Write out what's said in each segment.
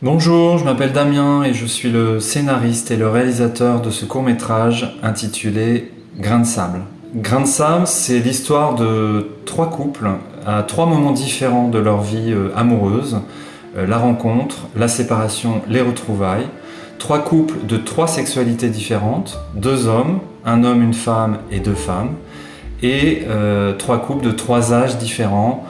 Bonjour, je m'appelle Damien et je suis le scénariste et le réalisateur de ce court-métrage intitulé Grain de sable. Grain de sable, c'est l'histoire de trois couples à trois moments différents de leur vie amoureuse. La rencontre, la séparation, les retrouvailles. Trois couples de trois sexualités différentes, deux hommes, un homme, une femme et deux femmes. Et trois couples de trois âges différents,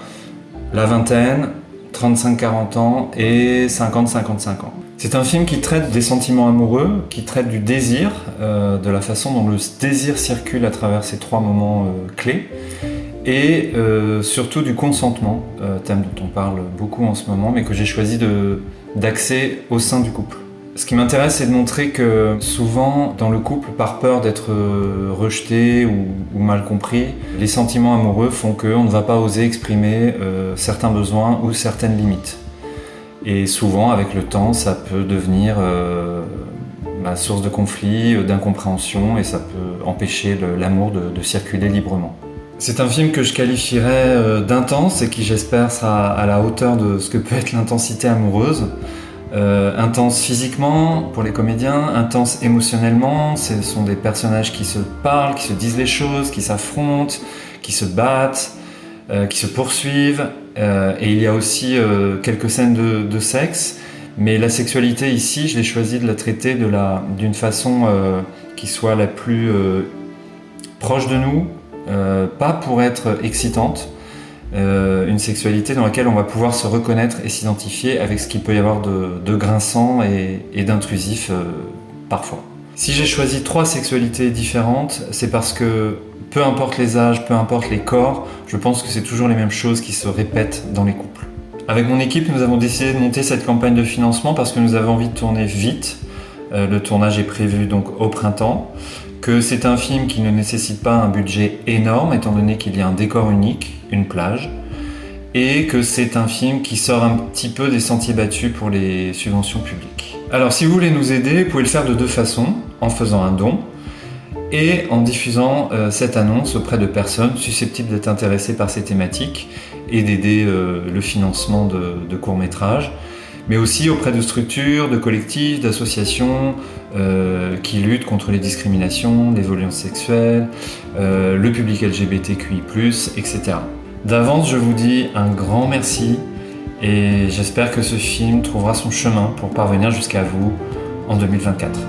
la vingtaine, 35-40 ans et 50-55 ans. C'est un film qui traite des sentiments amoureux, qui traite du désir, de la façon dont le désir circule à travers ces trois moments clés, et surtout du consentement, thème dont on parle beaucoup en ce moment, mais que j'ai choisi d'axer au sein du couple. Ce qui m'intéresse, c'est de montrer que souvent, dans le couple, par peur d'être rejeté ou mal compris, les sentiments amoureux font qu'on ne va pas oser exprimer certains besoins ou certaines limites. Et souvent, avec le temps, ça peut devenir source de conflit, d'incompréhension, et ça peut empêcher l'amour de circuler librement. C'est un film que je qualifierais d'intense et qui, j'espère, sera à la hauteur de ce que peut être l'intensité amoureuse. Intense physiquement pour les comédiens, intense émotionnellement, ce sont des personnages qui se parlent, qui se disent les choses, qui s'affrontent, qui se battent, qui se poursuivent, et il y a aussi quelques scènes de sexe, mais la sexualité ici, je l'ai choisi de la traiter d'une façon qui soit la plus proche de nous, pas pour être excitante, une sexualité dans laquelle on va pouvoir se reconnaître et s'identifier avec ce qu'il peut y avoir de grinçant et d'intrusif parfois. Si j'ai choisi trois sexualités différentes, c'est parce que peu importe les âges, peu importe les corps, je pense que c'est toujours les mêmes choses qui se répètent dans les couples. Avec mon équipe, nous avons décidé de monter cette campagne de financement parce que nous avons envie de tourner vite. Le tournage est prévu donc au printemps. Que c'est un film qui ne nécessite pas un budget énorme, étant donné qu'il y a un décor unique, une plage, et que c'est un film qui sort un petit peu des sentiers battus pour les subventions publiques. Alors si vous voulez nous aider, vous pouvez le faire de deux façons, en faisant un don, et en diffusant cette annonce auprès de personnes susceptibles d'être intéressées par ces thématiques, et d'aider le financement de courts-métrages, mais aussi auprès de structures, de collectifs, d'associations qui luttent contre les discriminations, les violences sexuelles, le public LGBTQI+, etc. D'avance, je vous dis un grand merci et j'espère que ce film trouvera son chemin pour parvenir jusqu'à vous en 2024.